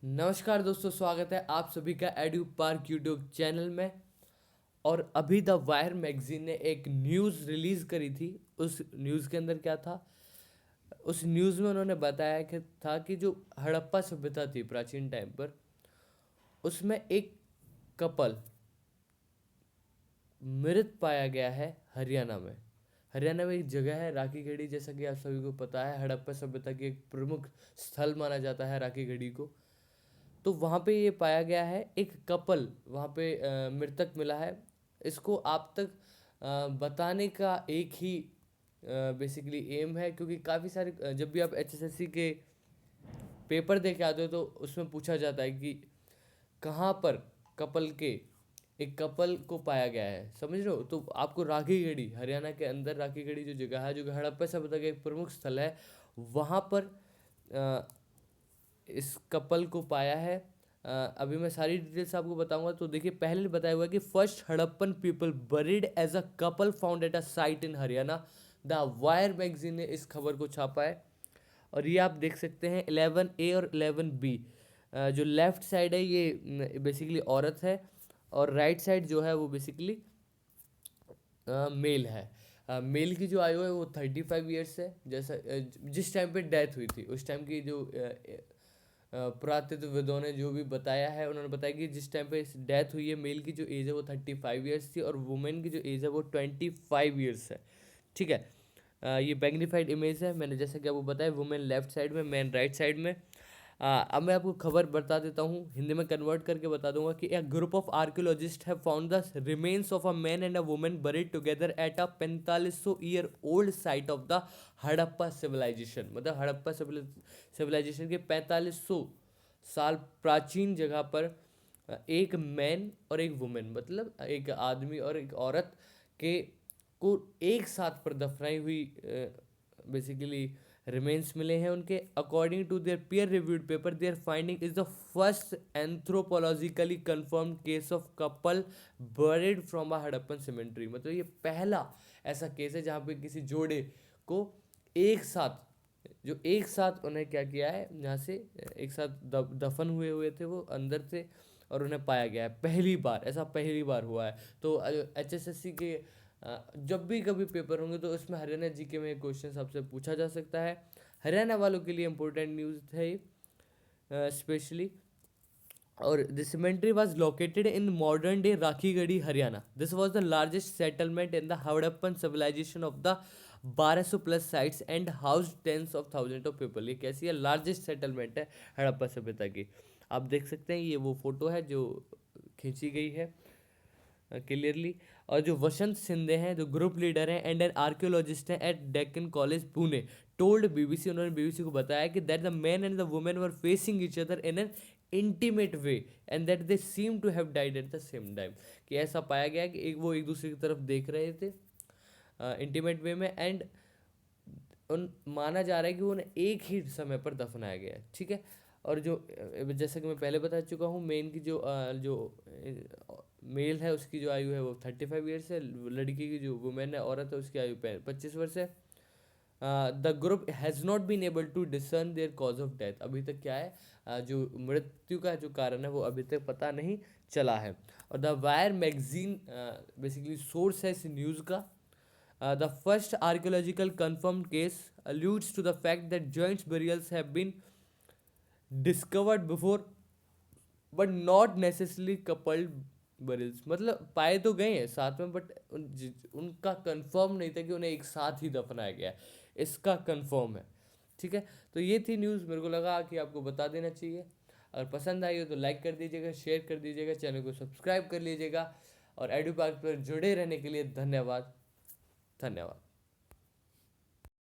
नमस्कार दोस्तों, स्वागत है आप सभी का एड्यू पार्क यूट्यूब चैनल में। और अभी द वायर मैगजीन ने एक न्यूज़ रिलीज़ करी थी। उस न्यूज़ के अंदर क्या था? उस न्यूज़ में उन्होंने बताया कि कि जो हड़प्पा सभ्यता थी प्राचीन टाइम पर, उसमें एक कपल मृत पाया गया है हरियाणा में। हरियाणा में एक जगह है राखीगढ़ी, जैसा कि आप सभी को पता है हड़प्पा सभ्यता की एक प्रमुख स्थल माना जाता है राखीगढ़ी को। तो वहाँ पे ये पाया गया है एक कपल, वहाँ पे मृतक मिला है। इसको आप तक बताने का एक ही बेसिकली एम है, क्योंकि काफ़ी सारे जब भी आप एचएसएससी के पेपर दे के आते हो तो उसमें पूछा जाता है कि कहाँ पर कपल के एक कपल को पाया गया है, समझ रहे हो? तो आपको राखीगढ़ी, हरियाणा के अंदर राखीगढ़ी जो जगह है, जो कि हड़प्पा सभ्यता का एक प्रमुख स्थल है, वहाँ पर अ, इस कपल को पाया है। अभी मैं सारी डिटेल्स आपको बताऊंगा। तो देखिए, पहले बताया हुआ है कि first Harappan people buried as a couple found at a site in Haryana. The Wire magazine ने इस खबर को छापा है। और ये आप देख सकते हैं 11A और 11B। जो लेफ्ट साइड है ये बेसिकली औरत है, और राइट साइड जो है वो बेसिकली मेल है। मेल की जो आयु है वो 35 ईयर्स है। जैसा जिस टाइम पे डेथ हुई थी उस टाइम की जो पुरातत्वविदों ने जो भी बताया है, उन्होंने बताया कि जिस टाइम पे डेथ हुई है, मेल की जो एज है वो 35 ईयर्स थी और वुमेन की जो एज है वो 25 ईयर्स है। ठीक है। ये मैग्नीफाइड इमेज है, मैंने जैसा कि आपको बताया, वुमेन लेफ्ट साइड में, मैन राइट साइड में। अब मैं आपको खबर बता देता हूँ, हिंदी में कन्वर्ट करके बता दूंगा कि a group of archaeologist have found the remains of a man and a woman buried together at a 4500 year old site of the Harappa civilisation. मतलब हड़प्पा सिविलाइजेशन के 4500 साल प्राचीन जगह पर एक मैन और एक वुमेन, मतलब एक आदमी और एक औरत के को एक साथ पर दफनाई हुई बेसिकली रिमेन्स मिले हैं उनके। According to their peer reviewed paper, their finding is the first anthropologically confirmed case of couple buried from a Harappan cemetery. मतलब ये पहला ऐसा केस है जहाँ पे किसी जोड़े को एक साथ, जो एक साथ उन्हें क्या किया है, यहाँ से एक साथ दफन हुए हुए थे वो अंदर से, और उन्हें पाया गया है। पहली बार ऐसा, पहली बार हुआ है। तो एचएसएससी के जब भी कभी पेपर होंगे तो उसमें हरियाणा जीके में क्वेश्चन आपसे पूछा जा सकता है। हरियाणा वालों के लिए इंपॉर्टेंट न्यूज़ है स्पेशली। और the cemetery was located in modern day Rakhigadi, Haryana. This was the largest settlement in the Harappan civilization of the 1200 plus sites and housed tens of thousands of people. ये कैसी है? Largest settlement है हड़प्पा सभ्यता की। आप देख सकते हैं, ये वो फोटो है जो खींची गई है क्लियरली। और जो वसंत सिंधे हैं, जो ग्रुप लीडर हैं एंड एन आर्कियोलॉजिस्ट हैं at Deccan College Pune, told BBC, उन्होंने बीबीसी को बताया कि that the man and the women were facing each other in an intimate way and that they seem to have died at the same time. कि ऐसा पाया गया कि वो एक दूसरे की तरफ देख रहे थे इंटीमेट वे में, एंड उन माना जा रहा है कि उन्हें एक ही समय पर दफनाया गया है। ठीक है। और जो जैसा कि मैं पहले बता चुका हूँ, मेन की जो मेल है उसकी जो आयु है वो 35 ईयर्स है। लड़की की जो वुमेन है, औरत है, उसकी आयु 25 वर्ष है। The group has not been able to discern their cause of death. अभी तक क्या है, जो मृत्यु का जो कारण है वो अभी तक पता नहीं चला है। और the Wire magazine basically source है इस न्यूज़ का। The first archaeological confirmed case alludes to the fact that joint burials have been discovered before but not necessarily coupled burials। मतलब पाए तो गए हैं साथ में, बट उनका कंफर्म नहीं था कि उन्हें एक साथ ही दफनाया गया है। इसका कंफर्म है। ठीक है। तो ये थी न्यूज़, मेरे को लगा कि आपको बता देना चाहिए। अगर पसंद आई हो तो लाइक कर दीजिएगा, शेयर कर दीजिएगा, चैनल को सब्सक्राइब कर लीजिएगा। और एडू पार्क पर जुड़े रहने के लिए धन्यवाद। धन्यवाद।